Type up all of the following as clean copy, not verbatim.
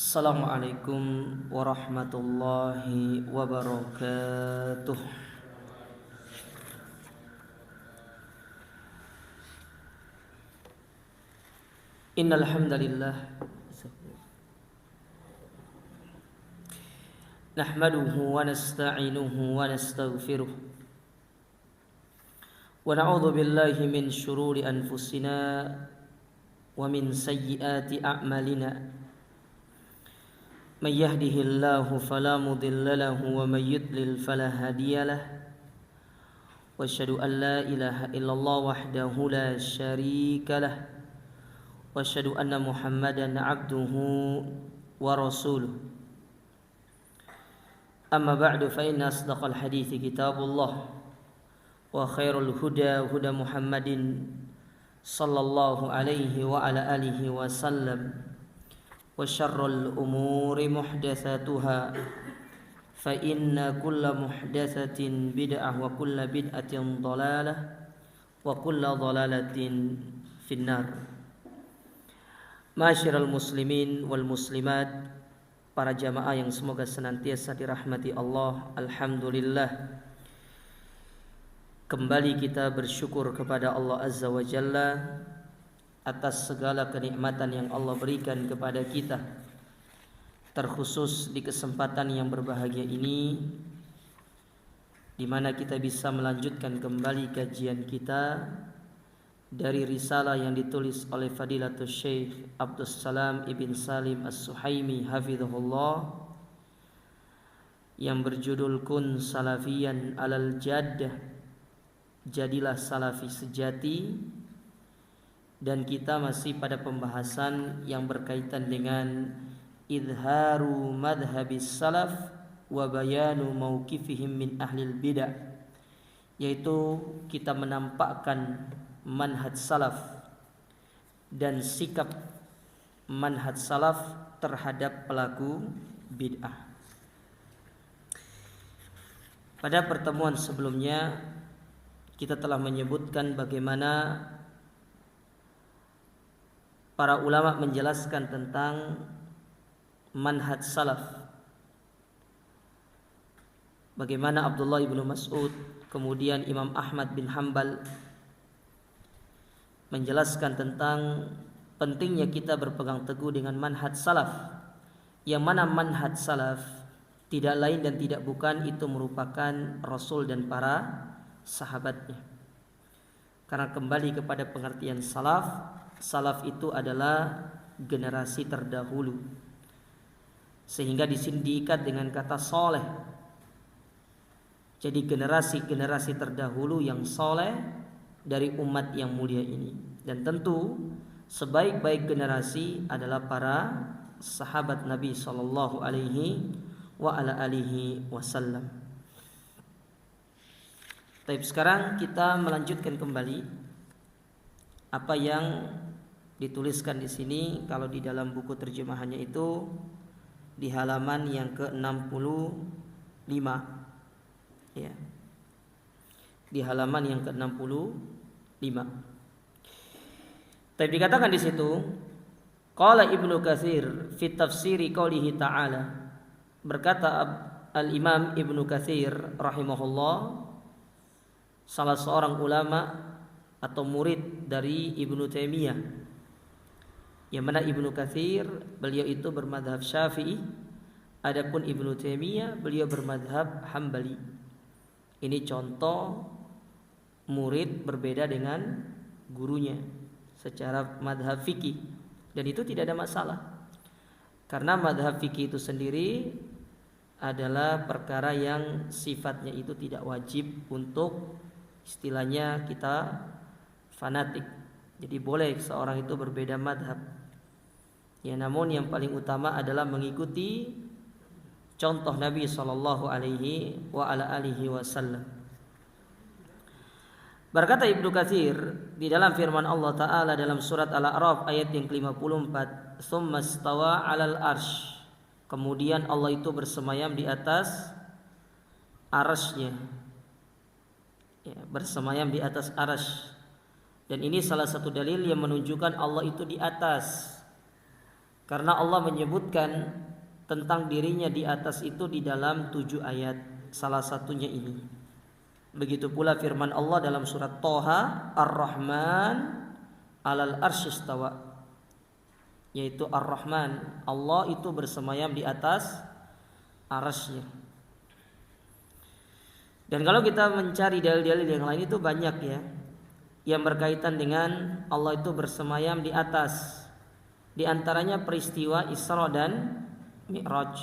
Assalamualaikum warahmatullahi wabarakatuh. Innal hamdalillah nahmaduhu wa nasta'inuhu wa nastaghfiruh wa na'udzu billahi min shururi anfusina wa min sayyiati a'malina. Man yahdihillahu fala mudilla lahu wa man yudlil fala hadiyalah. Wa asyhadu an la ilaha illallah wahdahu la syarika lah. Wa asyhadu anna Muhammadan abduhu wa rasuluh. Amma ba'du fa inna asdaqal hadithi kitabullah wa khairul huda huda Muhammadin sallallahu alaihi wa ala alihi wa sallam. Wa syarrul umuri muhdatsatuha fa inna kulla muhdatsatin bid'ah wa kulla bid'atin dhalalah wa kulla dhalalatin finnar. Masyiral muslimin wal muslimat, para jamaah yang semoga senantiasa dirahmati Allah. Alhamdulillah, kembali kita bersyukur kepada Allah Azza wa Jalla atas segala kenikmatan yang Allah berikan kepada kita, terkhusus di kesempatan yang berbahagia ini, di mana kita bisa melanjutkan kembali kajian kita dari risalah yang ditulis oleh Fadilatul Syekh Abdus Salam Ibn Salim As-Suhaimi hafizahullah, yang berjudul Kun Salafiyan Alal Jaddah, jadilah salafi sejati. Dan kita masih pada pembahasan yang berkaitan dengan idharu madhabis salaf wa bayanu mauqifihim min ahlil bidah, yaitu kita menampakkan manhaj salaf dan sikap manhaj salaf terhadap pelaku bid'ah. Pada pertemuan sebelumnya kita telah menyebutkan bagaimana para ulama menjelaskan tentang manhaj salaf. Bagaimana Abdullah ibnu Mas'ud, kemudian Imam Ahmad bin Hanbal menjelaskan tentang pentingnya kita berpegang teguh dengan manhaj salaf. Yang mana manhaj salaf tidak lain dan tidak bukan itu merupakan Rasul dan para sahabatnya. Karena kembali kepada pengertian salaf, salaf itu adalah generasi terdahulu, sehingga di sini diikat dengan kata soleh. Jadi generasi terdahulu yang soleh dari umat yang mulia ini. Dan tentu sebaik-baik generasi adalah para sahabat Nabi sallallahu alaihi wa ala alihi wasallam. Baik, sekarang kita melanjutkan kembali apa yang dituliskan di sini. Kalau di dalam buku terjemahannya itu di halaman yang ke-65, ya. Di halaman yang ke-65. Tapi dikatakan di situ, qala Ibnu Katsir fi tafsiri qoulihi ta'ala, berkata Al-Imam Ibnu Katsir rahimahullah, salah seorang ulama atau murid dari Ibnu Taimiyah, yang mana Ibnu Katsir beliau itu bermadhab Syafi'i, adapun Ibnu Taimiyah beliau bermadhab Hambali. Ini contoh murid berbeda dengan gurunya secara madhab fikih, dan itu tidak ada masalah, karena madhab fikih itu sendiri adalah perkara yang sifatnya itu tidak wajib untuk istilahnya kita fanatik. Jadi boleh seorang itu berbeda madhab, ya, namun yang paling utama adalah mengikuti contoh Nabi sallallahu alaihi wa ala alihi wasallam. Berkata Ibnu Katsir di dalam firman Allah Ta'ala dalam surat Al-A'raf ayat yang ke-54, "Tsumma stawa 'alal arsy." Kemudian Allah itu bersemayam di atas arasy-Nya. Ya, bersemayam di atas arasy. Dan ini salah satu dalil yang menunjukkan Allah itu di atas. Karena Allah menyebutkan tentang dirinya di atas itu di dalam 7 ayat, salah satunya ini. Begitu pula firman Allah dalam surat Toha, Ar-Rahman 'alal arsy istawa, yaitu Ar-Rahman, Allah itu bersemayam di atas arasy-Nya. Dan kalau kita mencari dalil-dalil yang lain itu banyak ya, yang berkaitan dengan Allah itu bersemayam di atas. Di antaranya peristiwa Isra dan Mi'raj.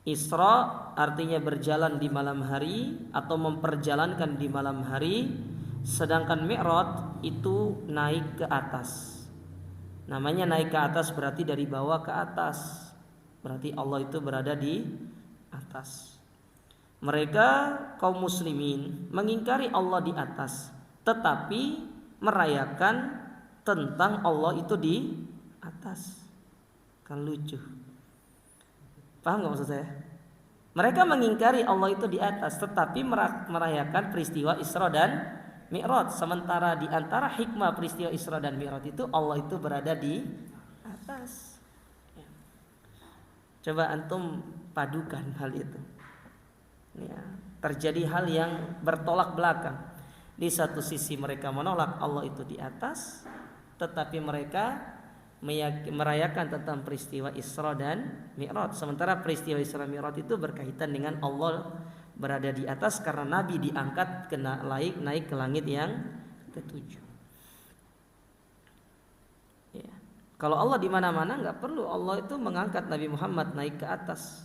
Isra artinya berjalan di malam hari atau memperjalankan di malam hari, sedangkan Mi'raj itu naik ke atas. Namanya naik ke atas berarti dari bawah ke atas. Berarti Allah itu berada di atas. Mereka kaum muslimin mengingkari Allah di atas, tetapi merayakan tentang Allah itu di atas. Kan lucu. Paham gak maksud saya? Mereka mengingkari Allah itu di atas, tetapi merayakan peristiwa Isra dan Mi'raj. Sementara di antara hikmah peristiwa Isra dan Mi'raj itu Allah itu berada di atas. Coba antum padukan hal itu. Ya, terjadi hal yang bertolak belakang. Di satu sisi mereka menolak Allah itu di atas, tetapi mereka merayakan tentang peristiwa Isra dan Mi'raj. Sementara peristiwa Isra Mi'raj itu berkaitan dengan Allah berada di atas karena Nabi diangkat naik ke langit yang ketujuh. Ya. Kalau Allah di mana-mana nggak perlu Allah itu mengangkat Nabi Muhammad naik ke atas,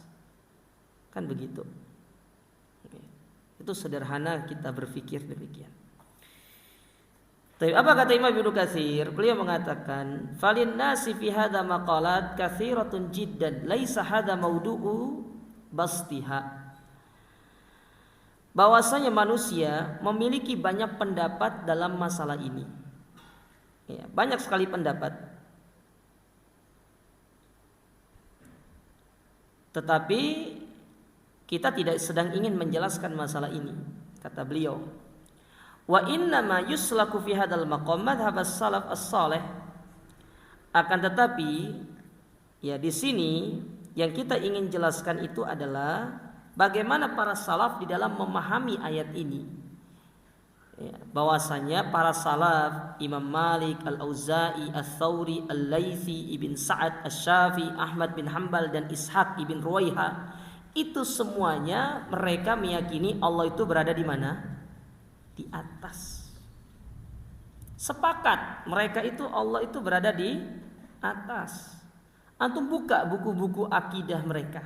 kan begitu. Itu sederhana kita berpikir demikian. Tapi apa kata Imam Ibnu Katsir? Beliau mengatakan, "Falin nasi fi hadza maqalat katsiratun jiddan, laisa hadza maudu'u bastiha." Bahwasanya manusia memiliki banyak pendapat dalam masalah ini. Ya, banyak sekali pendapat. Tetapi kita tidak sedang ingin menjelaskan masalah ini, kata beliau. Wa inna ma yuslaku fi hadzal maqam madhhab as-salaf as-salih. Akan tetapi ya di sini yang kita ingin jelaskan itu adalah bagaimana para salaf di dalam memahami ayat ini. Ya, bahwasanya para salaf Imam Malik, Al-Auza'i, Ats-Tsauri, Al-Laitsi, Ibn Sa'ad, Asy-Syafi'i, Ahmad bin Hanbal dan Ishaq ibn Ruwaiha, itu semuanya mereka meyakini Allah itu berada di mana? Di atas. Sepakat mereka itu Allah itu berada di atas. Antum buka buku-buku akidah mereka.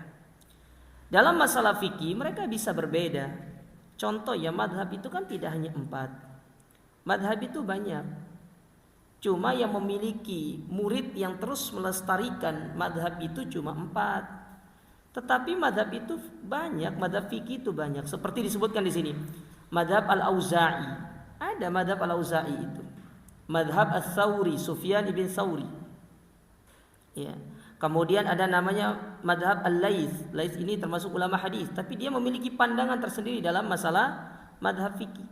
Dalam masalah fikih mereka bisa berbeda. Contoh ya, madhab itu kan tidak hanya 4. Madhab itu banyak. Cuma yang memiliki murid yang terus melestarikan madhab itu cuma 4. Tetapi madhab itu banyak, madhab fikih itu banyak. Seperti disebutkan di sini, madhab Al-Auza'i. Ada madhab Al-Auza'i itu. Madhab Ats-Tsauri, Sufyan ibn Tsauri. Ya. Kemudian ada namanya madhab Al-Laits. Laits ini termasuk ulama hadis, tapi dia memiliki pandangan tersendiri dalam masalah madhab fikih.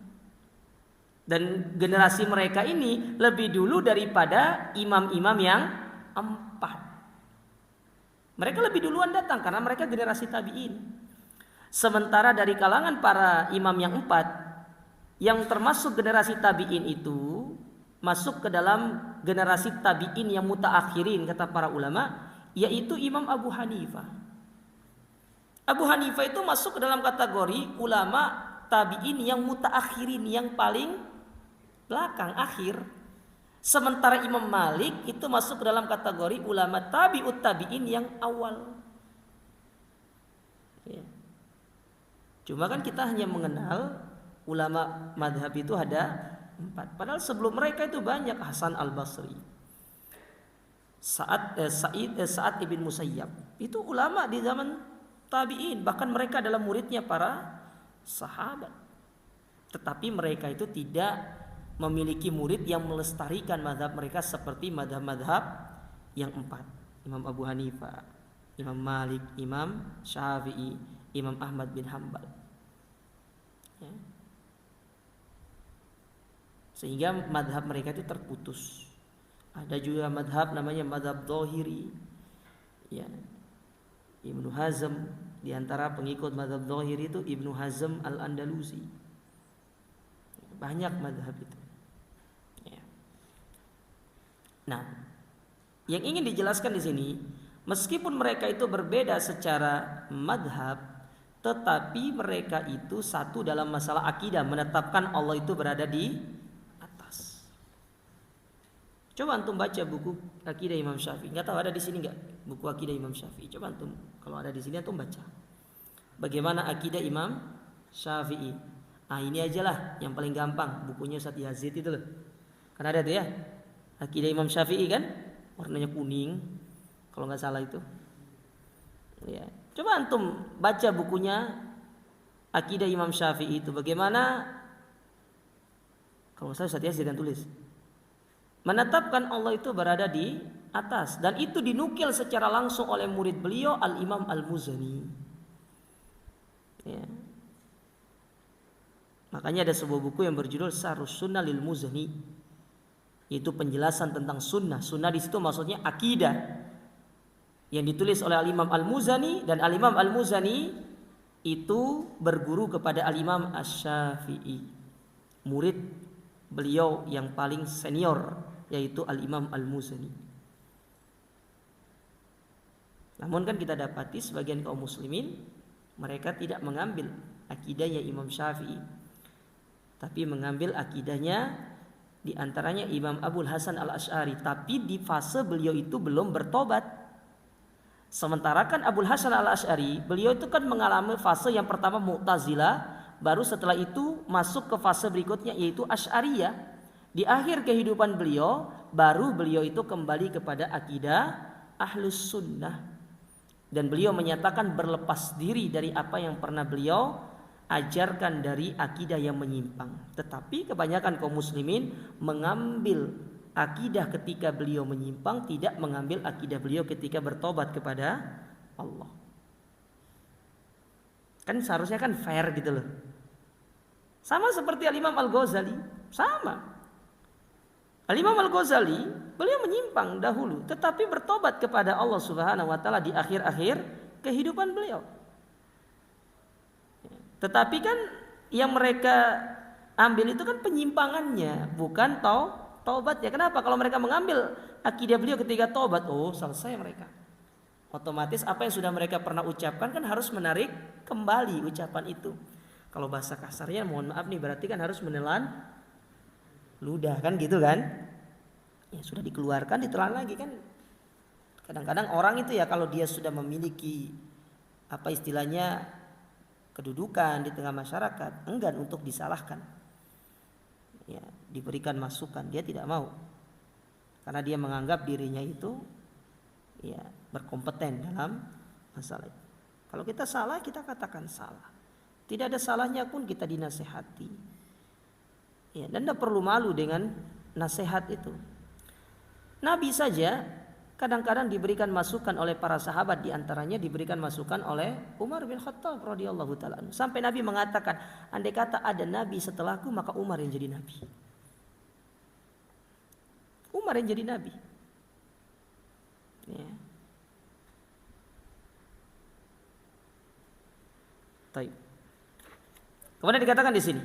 Dan generasi mereka ini lebih dulu daripada imam-imam yang 4. Mereka lebih duluan datang karena mereka generasi tabi'in. Sementara dari kalangan para imam yang 4, yang termasuk generasi tabi'in itu masuk ke dalam generasi tabi'in yang mutaakhirin kata para ulama, yaitu Imam Abu Hanifah. Abu Hanifah itu masuk ke dalam kategori ulama tabi'in yang mutaakhirin, yang paling belakang, akhir. Sementara Imam Malik itu masuk ke dalam kategori ulama tabi'ut tabi'in yang awal. Ya. Cuma kan kita hanya mengenal ulama madhab itu ada 4. Padahal sebelum mereka itu banyak. Hasan al-Basri, Sa'id ibn Musayyab. Itu ulama di zaman tabi'in. Bahkan mereka adalah muridnya para sahabat. Tetapi mereka itu tidak memiliki murid yang melestarikan madhab mereka seperti madhab-madhab yang 4. Imam Abu Hanifah, Imam Malik, Imam Syafi'i, Imam Ahmad bin Hanbal. Ya. Sehingga madhab mereka itu terputus. Ada juga madhab namanya madhab Dhahiri. Ya. Ibnu Hazm, di antara pengikut madhab Dhahiri itu Ibnu Hazm al-Andalusi. Banyak madhab itu. Ya. Nah, yang ingin dijelaskan di sini, meskipun mereka itu berbeda secara madhab, tetapi mereka itu satu dalam masalah akidah, menetapkan Allah itu berada di atas. Coba antum baca buku akidah Imam Syafi'i. Nggak tahu ada di sini nggak buku akidah Imam Syafi'i? Coba antum, kalau ada di sini antum baca. Bagaimana akidah Imam Syafi'i? Ini aja lah yang paling gampang, bukunya Ustaz Yazid itu loh. Kan ada tuh ya, akidah Imam Syafi'i kan, warnanya kuning, kalau nggak salah itu. Ya, coba antum baca bukunya akidah Imam Syafi'i itu. Bagaimana? Kalau nggak salah Ustaz Yazid yang tulis. Menetapkan Allah itu berada di atas, dan itu dinukil secara langsung oleh murid beliau Al-Imam Al-Muzani. Ya. Makanya ada sebuah buku yang berjudul Syarhus Sunnah lil Muzani, yaitu penjelasan tentang sunnah. Sunnah di situ maksudnya akidah, yang ditulis oleh Al-Imam Al-Muzani, dan Al-Imam Al-Muzani itu berguru kepada Al-Imam Asy-Syafi'i, murid beliau yang paling senior, yaitu Al-Imam Al-Muzani. Namun kan kita dapati sebagian kaum muslimin mereka tidak mengambil akidahnya Imam Syafi'i, tapi mengambil akidahnya di antaranya Imam Abul Hasan Al-Asy'ari, tapi di fase beliau itu belum bertobat. Sementara kan Abul Hasan Al-Asy'ari, beliau itu kan mengalami fase yang pertama Mu'tazilah, baru setelah itu masuk ke fase berikutnya yaitu Asy'ariyah. Di akhir kehidupan beliau, baru beliau itu kembali kepada akidah Ahlus Sunnah, dan beliau menyatakan berlepas diri dari apa yang pernah beliau ajarkan dari akidah yang menyimpang. Tetapi kebanyakan kaum muslimin mengambil akidah ketika beliau menyimpang, tidak mengambil akidah beliau ketika bertobat kepada Allah. Kan seharusnya kan fair gitu loh. Sama seperti Al-Imam Al-Ghazali, sama. Al-Imam Al-Ghazali beliau menyimpang dahulu, tetapi bertobat kepada Allah Subhanahu wa taala di akhir-akhir kehidupan beliau. Tetapi kan yang mereka ambil itu kan penyimpangannya, bukan taubatnya. Kenapa? Kalau mereka mengambil akidah beliau ketika taubat, selesai mereka. Otomatis apa yang sudah mereka pernah ucapkan kan harus menarik kembali ucapan itu. Kalau bahasa kasarnya, mohon maaf nih, berarti kan harus menelan ludah kan gitu kan? Ya sudah dikeluarkan, ditelan lagi kan. Kadang-kadang orang itu ya kalau dia sudah memiliki apa istilahnya kedudukan di tengah masyarakat, enggan untuk disalahkan. Ya, diberikan masukan, dia tidak mau. Karena dia menganggap dirinya itu ya berkompeten dalam masalah itu. Kalau kita salah, kita katakan salah. Tidak ada salahnya pun kita dinasehati. Ya, dan tidak perlu malu dengan nasihat itu. Nabi saja kadang-kadang diberikan masukan oleh para sahabat, di antaranya diberikan masukan oleh Umar bin Khattab radhiyallahu taala. Sampai Nabi mengatakan, andai kata ada nabi setelahku, maka Umar yang jadi nabi. Umar yang jadi nabi. Ya. Baik. Kemudian dikatakan di sini,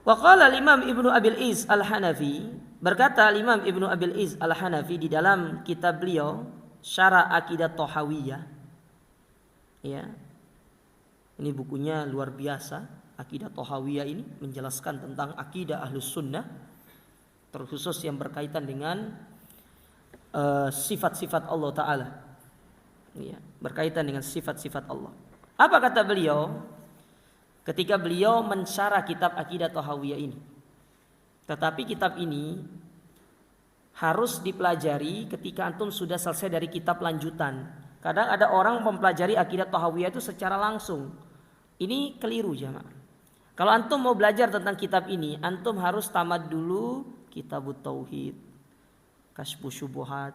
wa qala al-Imam Ibnu Abil Iz Al-Hanafi, berkata Imam Ibnu Abil Iz Al-Hanafi di dalam kitab beliau Syarah Aqidah Thahawiyah. Ya. Ini bukunya luar biasa. Aqidah Thahawiyah ini menjelaskan tentang akidah Ahlus Sunnah, terkhusus yang berkaitan dengan sifat-sifat Allah Ta'ala. Ya, berkaitan dengan sifat-sifat Allah. Apa kata beliau ketika beliau mensyarah kitab Aqidah Thahawiyah ini? Tetapi kitab ini harus dipelajari ketika antum sudah selesai dari kitab lanjutan. Kadang ada orang mempelajari Aqidah Thahawiyah itu secara langsung. Ini keliru jamaah. Kalau antum mau belajar tentang kitab ini, antum harus tamat dulu Kitabut Tauhid, Kasyfus Syubuhat,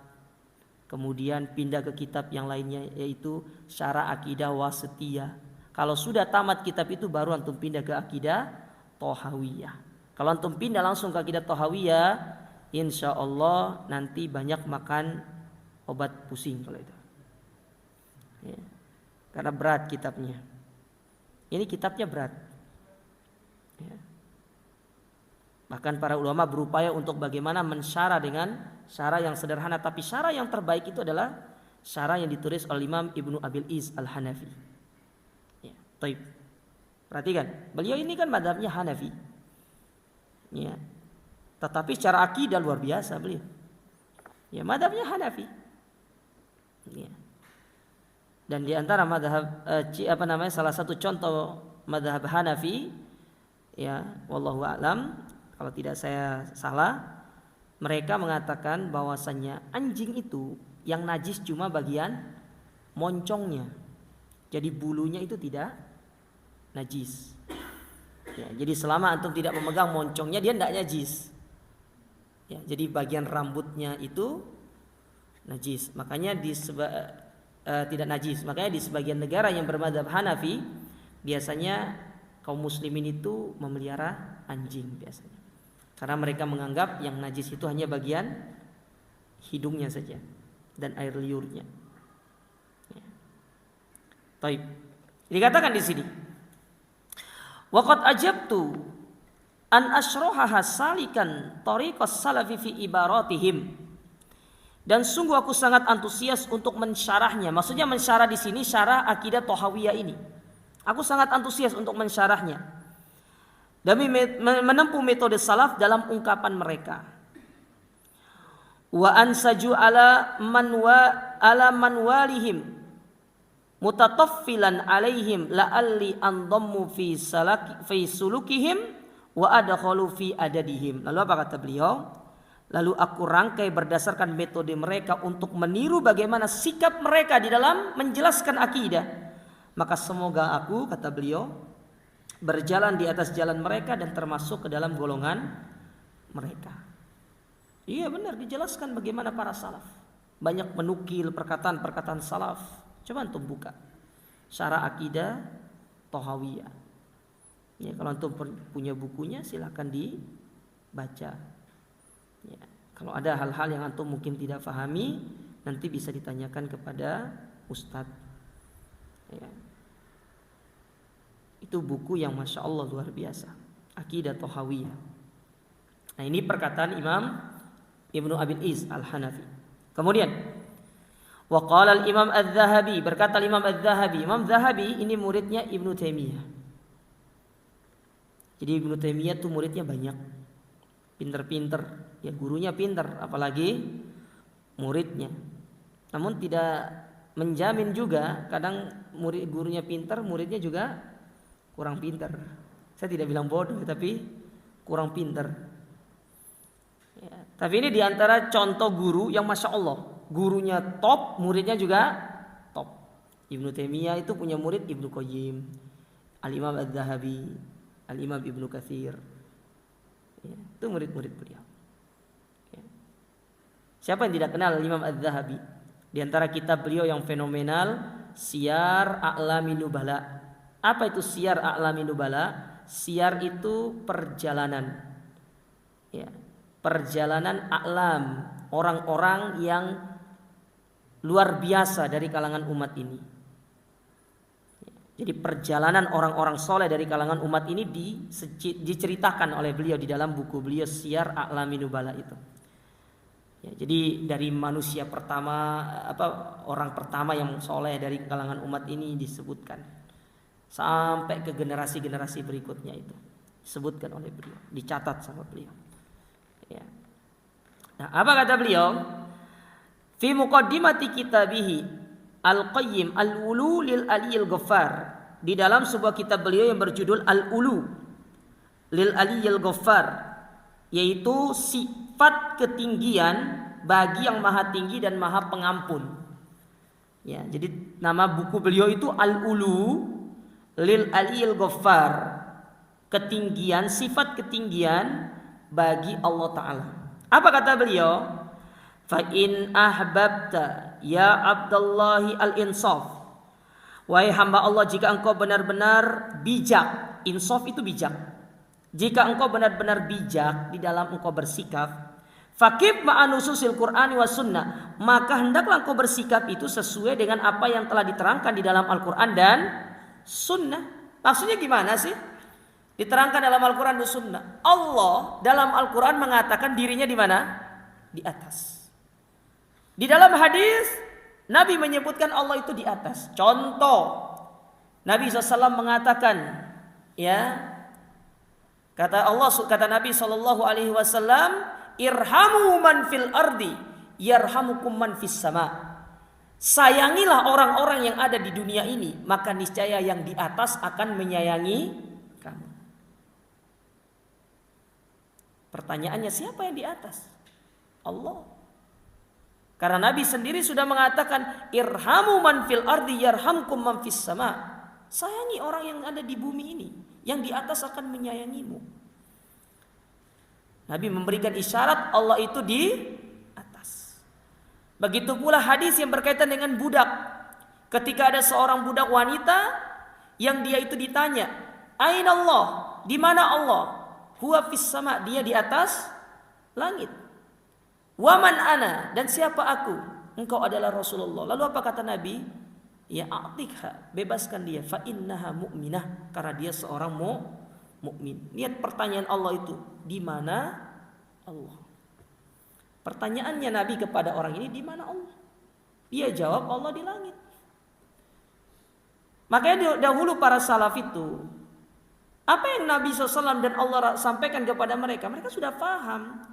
kemudian pindah ke kitab yang lainnya yaitu Syarah Aqidah Wasithiyah. Kalau sudah tamat kitab itu baru antum pindah ke Aqidah Thahawiyah. Kalau antum pindah langsung ke Aqidah Thahawiyah, insya Allah nanti banyak makan obat pusing kalau itu. Ya. Karena berat kitabnya. Ini kitabnya berat. Ya. Bahkan para ulama berupaya untuk bagaimana mensyarah dengan syarah yang sederhana, tapi syarah yang terbaik itu adalah syarah yang ditulis oleh Imam Ibnu Abil Iz Al-Hanafi. Ya, taib. Perhatikan, beliau ini kan mazhabnya Hanafi. Ya. Tetapi secara akidah luar biasa beliau. Ya, mazhabnya Hanafi. Ya. Dan di antara mazhab salah satu contoh mazhab Hanafi, ya, wallahu a'lam, kalau tidak saya salah, mereka mengatakan bahwasannya anjing itu yang najis cuma bagian moncongnya. Jadi bulunya itu tidak najis. Ya, jadi selama antum tidak memegang moncongnya dia tidak najis. Ya, jadi bagian rambutnya itu najis. Makanya tidak najis. Makanya di sebagian negara yang bermadzhab Hanafi biasanya kaum muslimin itu memelihara anjing biasanya. Karena mereka menganggap yang najis itu hanya bagian hidungnya saja dan air liurnya. Ya. Taib. Dikatakan di sini, waqad ajabtu an ashrahaha salikan tariqas salafi fi ibaratihim. Dan sungguh aku sangat antusias untuk mensyarahnya. Maksudnya mensyarah di sini syarah akidah Thahawiyah ini. Aku sangat antusias untuk mensyarahnya. Demi menempuh metode salaf dalam ungkapan mereka. Wa ansaju ala manwalihim mutataffilan alaihim la'alli andammu fi sulukihim wa adkhalu fi adadihim. Lalu apa kata beliau? Lalu aku rangkai berdasarkan metode mereka untuk meniru bagaimana sikap mereka di dalam menjelaskan akidah. Maka semoga aku, kata beliau, berjalan di atas jalan mereka dan termasuk ke dalam golongan mereka. Iya benar, dijelaskan bagaimana para salaf. Banyak menukil perkataan-perkataan salaf. Coba antum buka syarah akidah Thahawiyah. Ya, kalau antum punya bukunya silakan dibaca. Ya, kalau ada hal-hal yang antum mungkin tidak fahami, nanti bisa ditanyakan kepada ustadz. Ya. Itu buku yang masya Allah luar biasa, Aqidah Thahawiyah. Nah ini perkataan Imam Ibnu Abil Iz Al-Hanafi. Kemudian wa qala al-Imam Az-Zahabi, berkata Imam Az-Zahabi. Imam Zahabi ini muridnya Ibnu Taimiyah. Jadi Ibnu Taimiyah itu muridnya banyak, pinter-pinter. Ya gurunya pinter, apalagi muridnya. Namun tidak menjamin juga, kadang gurunya pinter, muridnya juga kurang pinter. Saya tidak bilang bodoh, tapi kurang pinter. Ya, tapi ini diantara contoh guru yang masya Allah, gurunya top, muridnya juga top. Ibnu Taimiyah itu punya murid Ibnu Qayyim, Al-Imam Az-Zahabi, Al-Imam Ibnu Katsir. Ya, itu murid-murid beliau. Ya. Siapa yang tidak kenal Imam Az-Zahabi? Di antara kitab beliau yang fenomenal, Siyar A'lamin Nubala. Apa itu Siyar A'lamin Nubala? Siyar itu perjalanan. Ya, perjalanan a'lam, orang-orang yang luar biasa dari kalangan umat ini. Jadi perjalanan orang-orang soleh dari kalangan umat ini diceritakan oleh beliau di dalam buku beliau Siyar A'lamin Nubala itu. Ya, jadi dari manusia pertama, orang pertama yang soleh dari kalangan umat ini disebutkan, sampai ke generasi-generasi berikutnya itu disebutkan oleh beliau, dicatat sama beliau. Ya. Nah, apa kata beliau? Fi muqaddimati kitabihi Al-Qayyim Al-Ulu lil Aliyil Ghaffar. Di dalam sebuah kitab beliau yang berjudul Al-Ulu lil Aliyil Ghaffar, yaitu sifat ketinggian bagi yang maha tinggi dan maha pengampun. Ya, jadi nama buku beliau itu Al-Ulu lil Aliyil Ghaffar. Ketinggian, sifat ketinggian bagi Allah Ta'ala. Apa kata beliau? Fa in ahbabta ya Abdullahi al-insaf. Wahai hamba Allah, jika engkau benar-benar bijak. Insaf itu bijak. Jika engkau benar-benar bijak di dalam engkau bersikap, Fakib ma'anususil Qur'ani was sunnah, maka hendaklah engkau bersikap itu sesuai dengan apa yang telah diterangkan di dalam Al-Quran dan sunnah. Maksudnya gimana sih? Diterangkan dalam Al-Quran dan sunnah. Allah dalam Al-Quran mengatakan dirinya di mana? Di atas. Di dalam hadis Nabi menyebutkan Allah itu di atas. Contoh, Nabi SAW mengatakan, ya, kata Nabi SAW, irhamu man fil ardi yarhamukum man fis sama. Sayangilah orang-orang yang ada di dunia ini, maka niscaya yang di atas akan menyayangi kamu. Pertanyaannya, siapa yang di atas? Allah. Karena Nabi sendiri sudah mengatakan, irhamu man fil ardi yarhamkum man fis sama. Sayangi orang yang ada di bumi ini, yang di atas akan menyayangimu. Nabi memberikan isyarat Allah itu di atas. Begitu pula hadis yang berkaitan dengan budak. Ketika ada seorang budak wanita yang dia itu ditanya, "Aina Allah?" Di mana Allah? Huwa fis sama, dia di atas langit. Wa man ana, dan siapa aku? Engkau adalah Rasulullah. Lalu apa kata Nabi? Ya a'tikha, bebaskan dia, fa innaha mu'minah, karena dia seorang mukmin. Lihat pertanyaan Allah itu, di mana Allah? Pertanyaannya Nabi kepada orang ini, di mana Allah? Dia jawab, Allah di langit. Makanya dahulu para salaf itu, apa yang Nabi SAW dan Allah sampaikan kepada mereka, mereka sudah paham.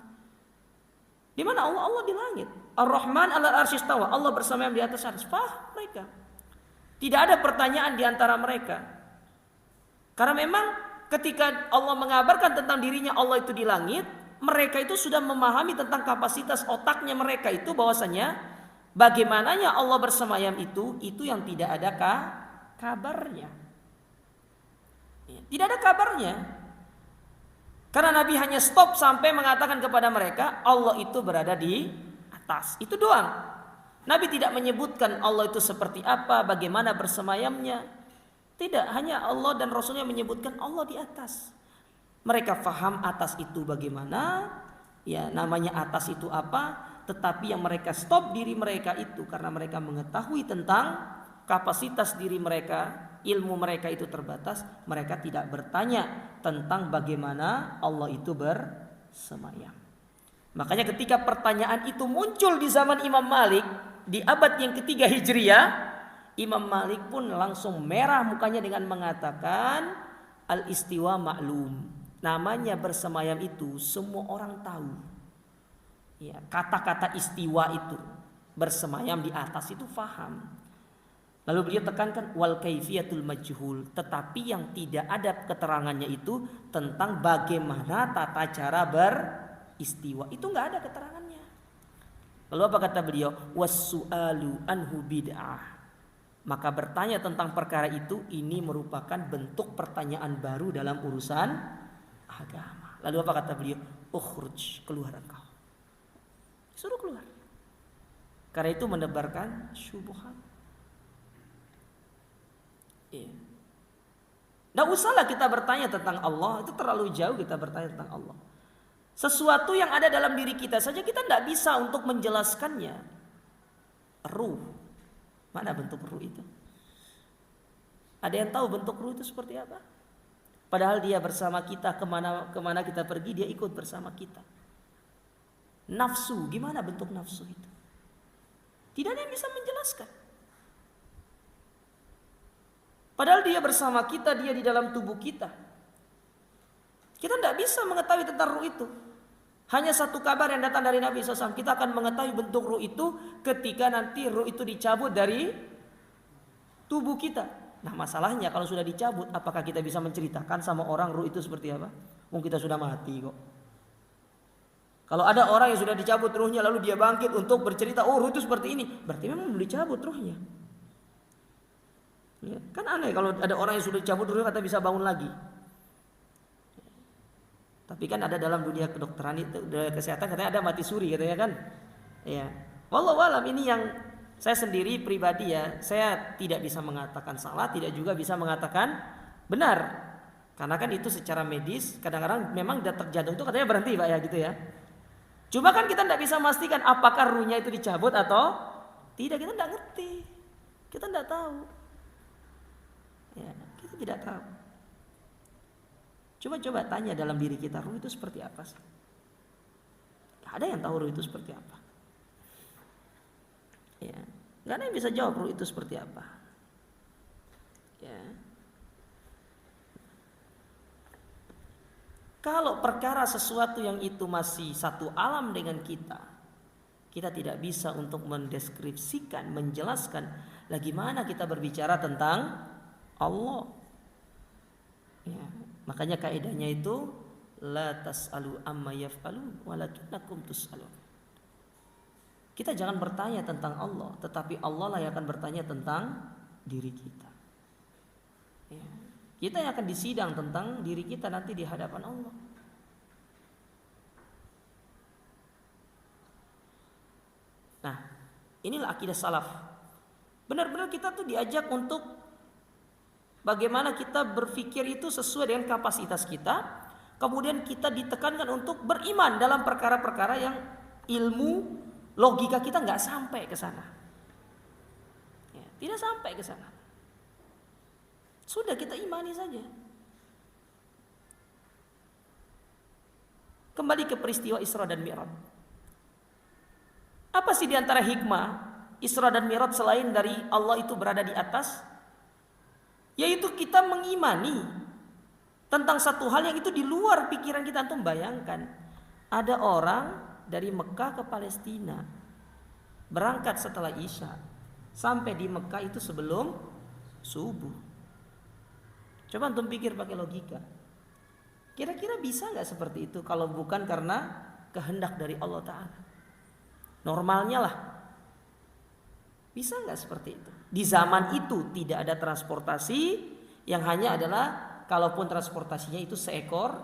Di mana Allah? Allah di langit. Ar-Rahman 'alal arsy istawa, Allah bersama yang di atas arsy. Paham mereka. Tidak ada pertanyaan di antara mereka. Karena memang ketika Allah mengabarkan tentang dirinya Allah itu di langit, mereka itu sudah memahami tentang kapasitas otaknya mereka itu, bahwasanya bagaimananya Allah bersemayam itu yang tidak ada kabarnya. Tidak ada kabarnya. Karena Nabi hanya stop sampai mengatakan kepada mereka Allah itu berada di atas. Itu doang. Nabi tidak menyebutkan Allah itu seperti apa, bagaimana bersemayamnya. Tidak, hanya Allah dan Rasulnya menyebutkan Allah di atas. Mereka faham atas itu bagaimana, ya namanya atas itu apa, tetapi yang mereka stop diri mereka itu karena mereka mengetahui tentang kapasitas diri mereka, ilmu mereka itu terbatas, mereka tidak bertanya tentang bagaimana Allah itu bersemayam. Makanya ketika pertanyaan itu muncul di zaman Imam Malik di abad yang ketiga Hijriah, Imam Malik pun langsung merah mukanya dengan mengatakan al-istiwa maklum. Namanya bersemayam itu semua orang tahu. Ya, kata-kata istiwa itu, bersemayam di atas itu faham. Lalu beliau tekankan wal kaifiyatul majhul, tetapi yang tidak ada keterangannya itu tentang bagaimana tata cara beristiwa. Itu enggak ada keterangannya. Lalu apa kata beliau? Was-su'alu anhu bid'ah. Maka bertanya tentang perkara itu ini merupakan bentuk pertanyaan baru dalam urusan agama. Lalu apa kata beliau? Ukhruj, keluar engkau. Suruh keluar. Karena itu menebarkan syubhat. Nggak usahlah kita bertanya tentang Allah, itu terlalu jauh kita bertanya tentang Allah. Sesuatu yang ada dalam diri kita saja kita tidak bisa untuk menjelaskannya. Ruh, mana bentuk ruh itu? Ada yang tahu bentuk ruh itu seperti apa? Padahal dia bersama kita, kemana kita pergi dia ikut bersama kita. Nafsu, gimana bentuk nafsu itu? Tidak ada yang bisa menjelaskan. Padahal dia bersama kita, dia di dalam tubuh kita. Kita tidak bisa mengetahui tentang ruh itu. Hanya satu kabar yang datang dari Nabi SAW. Kita akan mengetahui bentuk ruh itu ketika nanti ruh itu dicabut dari tubuh kita. Nah masalahnya kalau sudah dicabut, apakah kita bisa menceritakan sama orang ruh itu seperti apa? Mungkin kita sudah mati kok. Kalau ada orang yang sudah dicabut ruhnya lalu dia bangkit untuk bercerita, oh ruh itu seperti ini, berarti memang belum dicabut ruhnya. Ya, kan aneh kalau ada orang yang sudah dicabut ruhnya kata bisa bangun lagi. Tapi kan ada dalam dunia kedokteran itu, dunia kesehatan katanya ada mati suri katanya kan. Ya. Wallahu alam, ini yang saya sendiri pribadi ya, saya tidak bisa mengatakan salah, tidak juga bisa mengatakan benar. Karena kan itu secara medis kadang-kadang memang detak jantung itu katanya berhenti Pak ya gitu ya. Cuma kan kita tidak bisa memastikan apakah ruhnya itu dicabut atau tidak. Kita tidak ngerti. Kita tidak tahu. Ya, kita tidak tahu. Coba tanya dalam diri kita, ruh itu seperti apa sih? Gak ada yang tahu ruh itu seperti apa. Ya, gak ada yang bisa jawab ruh itu seperti apa. Ya. Kalau perkara sesuatu yang itu masih satu alam dengan kita tidak bisa untuk mendeskripsikan, menjelaskan lagi mana kita berbicara tentang Allah. Ya, makanya kaidahnya itu la tas'alu amma yaf'alu walakinnakum tus'alun. Kita jangan bertanya tentang Allah, tetapi Allah lah yang akan bertanya tentang diri kita. Ya. Kita yang akan disidang tentang diri kita nanti di hadapan Allah. Nah, inilah akidah salaf. Benar-benar kita tuh diajak untuk bagaimana kita berpikir itu sesuai dengan kapasitas kita. Kemudian kita ditekankan untuk beriman dalam perkara-perkara yang ilmu logika kita nggak sampai ke sana. Ya, tidak sampai ke sana. Sudah kita imani saja. Kembali ke peristiwa Isra dan Mi'raj. Apa sih diantara hikmah Isra dan Mi'raj selain dari Allah itu berada di atas? Yaitu kita mengimani tentang satu hal yang itu di luar pikiran kita. Antum bayangkan, ada orang dari Mekah ke Palestina berangkat setelah Isya, sampai di Mekah itu sebelum subuh. Coba antum pikir pakai logika. Kira-kira bisa gak seperti itu kalau bukan karena kehendak dari Allah Ta'ala? Normalnya lah. Bisa gak seperti itu? Di zaman itu tidak ada transportasi, yang hanya adalah kalaupun transportasinya itu seekor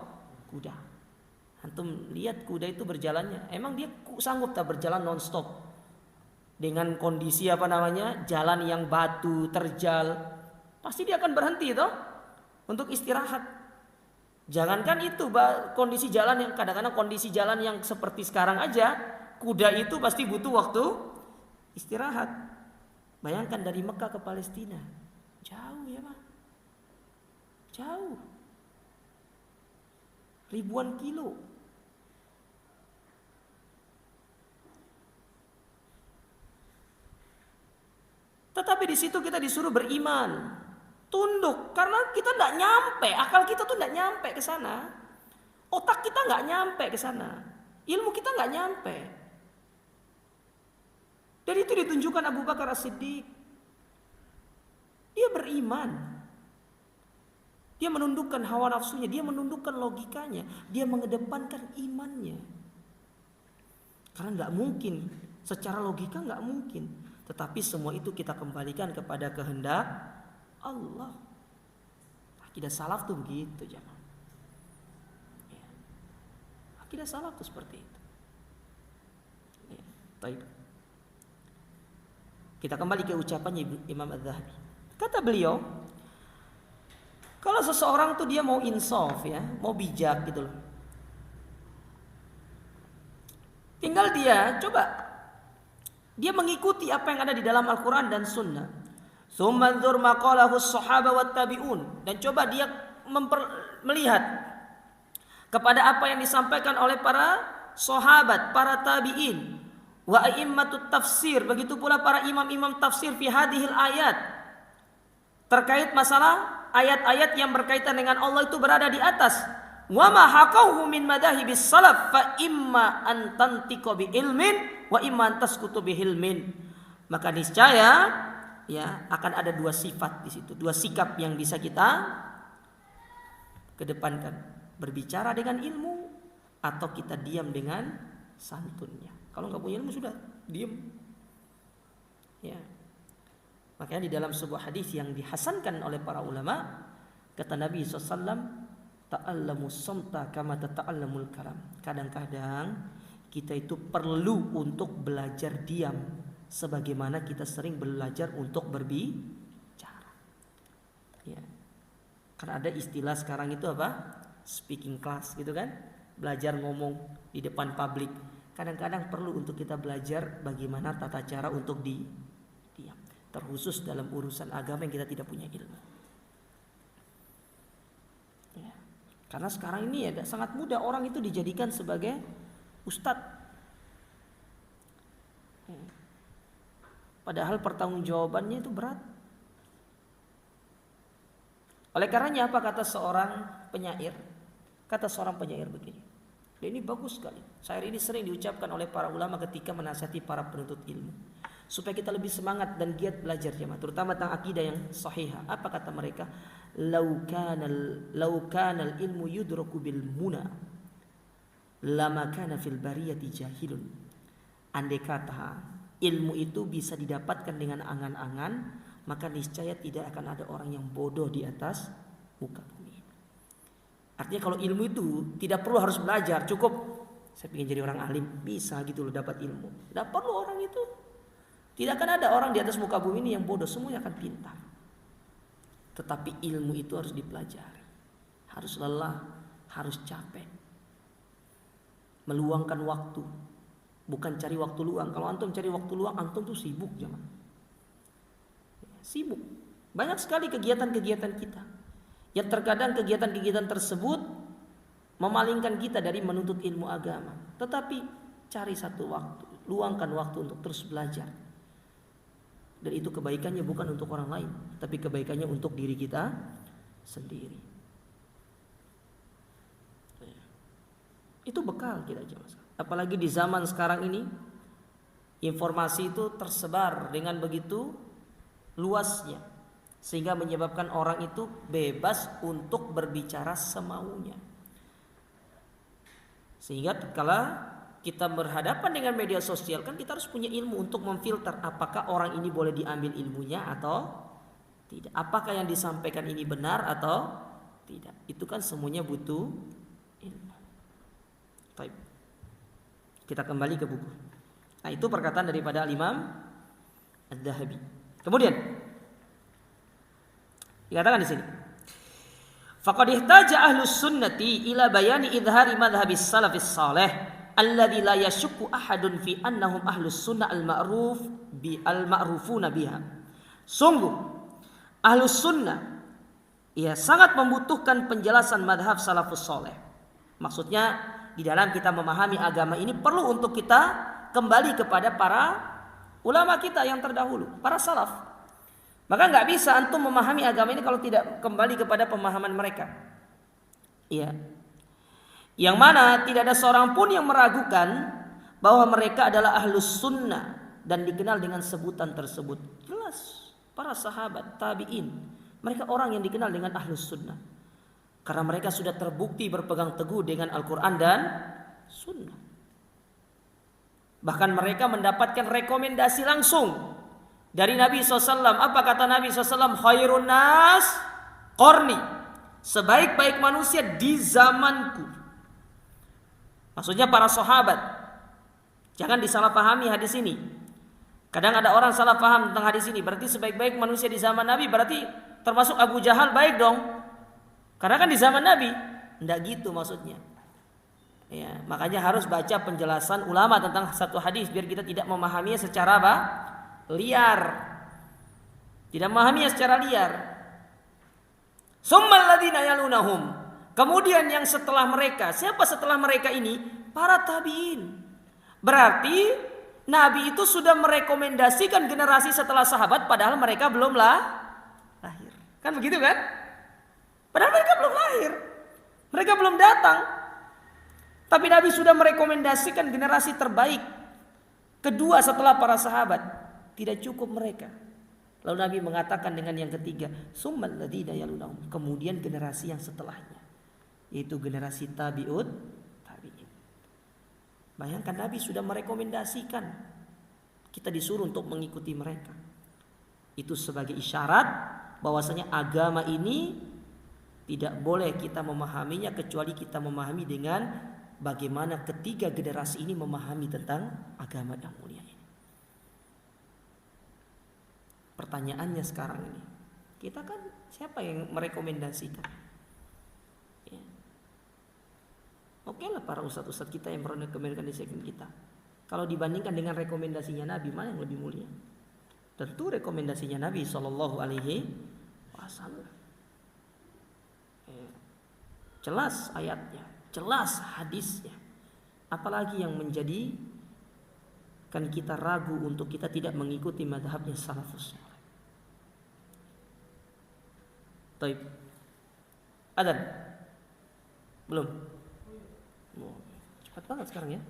kuda. Antum lihat kuda itu berjalannya, emang dia sanggup tak berjalan non-stop? Dengan kondisi jalan yang batu, terjal, pasti dia akan berhenti toh untuk istirahat. Jangankan itu kondisi jalan yang kadang-kadang kondisi jalan yang seperti sekarang aja, kuda itu pasti butuh waktu istirahat. Bayangkan dari Mekah ke Palestina, jauh ya Pak, jauh, ribuan kilo. Tetapi di situ kita disuruh beriman, tunduk, karena kita tidak nyampe, akal kita tuh tidak nyampe ke sana, otak kita nggak nyampe ke sana, ilmu kita nggak nyampe. Dan itu ditunjukkan Abu Bakar As-Siddiq. Dia beriman, dia menundukkan hawa nafsunya, dia menundukkan logikanya, dia mengedepankan imannya. Karena nggak mungkin, secara logika nggak mungkin. Tetapi semua itu kita kembalikan kepada kehendak Allah. Akidah salaf tuh begitu jangan. Ya. Akidah salaf tuh seperti itu. Ya. Baik. Kita kembali ke ucapannya Imam Az-Zahabi. Kata beliau, kalau seseorang tuh dia mau insaf ya, mau bijak gitu loh. Tinggal dia dia mengikuti apa yang ada di dalam Al-Quran dan Sunnah. Tsummanzur maqalahu as-sahaba wat tabi'un, dan coba dia melihat kepada apa yang disampaikan oleh para sahabat, para tabi'in, wa a'immatut tafsir, begitu pula para imam-imam tafsir fi hadhil ayat, terkait masalah ayat-ayat yang berkaitan dengan Allah itu berada di atas. Wa ma haqauhu min madahibis salaf fa imma an tantiqa bi ilmin wa imma an taskutu bi hilmin. Maka niscaya ya akan ada dua sifat di situ, dua sikap yang bisa kita kedepankan, berbicara dengan ilmu atau kita diam dengan santunnya. Kalau nggak punya ilmu sudah diam. Ya. Makanya di dalam sebuah hadis yang dihasankan oleh para ulama, kata Nabi SAW, ta'allamu samta kama tata'allamul kalam. Kadang-kadang kita itu perlu untuk belajar diam, sebagaimana kita sering belajar untuk berbicara. Ya. Karena ada istilah sekarang itu apa? Speaking class gitu kan? Belajar ngomong di depan publik. kadang-kadang perlu untuk kita belajar bagaimana tata cara untuk diam, terkhusus dalam urusan agama yang kita tidak punya ilmu. Ya. Karena sekarang ini ya sangat mudah orang itu dijadikan sebagai ustadz. Padahal pertanggungjawabannya itu berat. Oleh karenanya apa kata seorang penyair? Kata seorang penyair begini. Dan ini bagus sekali. Syair ini sering diucapkan oleh para ulama ketika menasihati para penuntut ilmu, supaya kita lebih semangat dan giat belajar jemaah, terutama tentang akidah yang sahihah. Apa kata mereka? Lau kanal ilmu yudraku bil muna lama kana fil bariyati jahilun. Andai kata ilmu itu bisa didapatkan dengan angan-angan, maka niscaya tidak akan ada orang yang bodoh di atas muka bumi. Artinya kalau ilmu itu tidak perlu harus belajar, cukup saya ingin jadi orang alim, bisa gitu loh dapat ilmu. Tidak perlu orang itu. Tidak akan ada orang di atas muka bumi ini yang bodoh, semuanya akan pintar. Tetapi ilmu itu harus dipelajari, harus lelah, harus capek, meluangkan waktu. Bukan cari waktu luang. Kalau antum cari waktu luang, antum tuh sibuk jangan. Sibuk. Banyak sekali kegiatan-kegiatan kita. Yang terkadang kegiatan-kegiatan tersebut memalingkan kita dari menuntut ilmu agama. Tetapi cari satu waktu, luangkan waktu untuk terus belajar. Dan itu kebaikannya bukan untuk orang lain, tapi kebaikannya untuk diri kita sendiri. Itu bekal kita jemaah. Apalagi di zaman sekarang ini, informasi itu tersebar dengan begitu luasnya, sehingga menyebabkan orang itu bebas untuk berbicara semaunya. Sehingga kala kita berhadapan dengan media sosial, kan kita harus punya ilmu untuk memfilter apakah orang ini boleh diambil ilmunya atau tidak, apakah yang disampaikan ini benar atau tidak. Itu kan semuanya butuh ilmu. Baik. Kita kembali ke buku. Nah, itu perkataan daripada Al-Imam Adz-Dzahabi. Kemudian dikatakan di sini, faqad ihtaja ahlus sunnati ila bayani idhari madhhabis salafis salih alladzi la yashukku ahadun fi annahum ahlus sunnah al-ma'rufuna biha. Sungguh ahlus sunnah sangat membutuhkan penjelasan madhab salafus salih. Maksudnya di dalam kita memahami agama ini perlu untuk kita kembali kepada para ulama kita yang terdahulu, para salaf. Maka nggak bisa antum memahami agama ini kalau tidak kembali kepada pemahaman mereka. Iya. Yang mana tidak ada seorang pun yang meragukan bahwa mereka adalah ahlus sunnah dan dikenal dengan sebutan tersebut. Jelas para sahabat, tabi'in, mereka orang yang dikenal dengan ahlus sunnah. Karena mereka sudah terbukti berpegang teguh dengan Al-Quran dan Sunnah. Bahkan mereka mendapatkan rekomendasi langsung dari Nabi SAW. Apa kata Nabi SAW? Khairun nas qarni. Sebaik-baik manusia di zamanku. Maksudnya para sahabat. Jangan disalahpahami hadis ini. Kadang ada orang salah paham tentang hadis ini. Berarti sebaik-baik manusia di zaman Nabi berarti termasuk Abu Jahal baik dong. Karena kan di zaman Nabi, enggak gitu maksudnya. Ya, makanya harus baca penjelasan ulama tentang satu hadis biar kita tidak memahaminya secara apa? Liar. Tidak memahaminya secara liar. Summal ladzina yalunahum. Kemudian yang setelah mereka, siapa setelah mereka ini? Para tabi'in. Berarti Nabi itu sudah merekomendasikan generasi setelah sahabat padahal mereka belum lahir. Kan begitu kan? Padahal mereka belum lahir, mereka belum datang. Tapi Nabi sudah merekomendasikan generasi terbaik kedua setelah para sahabat. Tidak cukup mereka. Lalu Nabi mengatakan dengan yang ketiga, summal ladzina yalunahum, kemudian generasi yang setelahnya, yaitu generasi tabi'in. Bayangkan Nabi sudah merekomendasikan, kita disuruh untuk mengikuti mereka. Itu sebagai isyarat bahwasanya agama ini tidak boleh kita memahaminya kecuali kita memahami dengan bagaimana ketiga generasi ini memahami tentang agama yang mulia ini. Pertanyaannya sekarang ini, kita kan siapa yang merekomendasikan? Ya. Oke lah para ustadz-ustadz kita yang merekomendasikan kita. Kalau dibandingkan dengan rekomendasinya Nabi, mana yang lebih mulia? Tentu rekomendasinya Nabi Shallallahu Alaihi Wasallam. Jelas ayatnya, jelas hadisnya. Apalagi yang menjadi kan kita ragu untuk kita tidak mengikuti mazhabnya salafus saleh. Taib. Adzan. Belum. Cepat banget sekarang ya.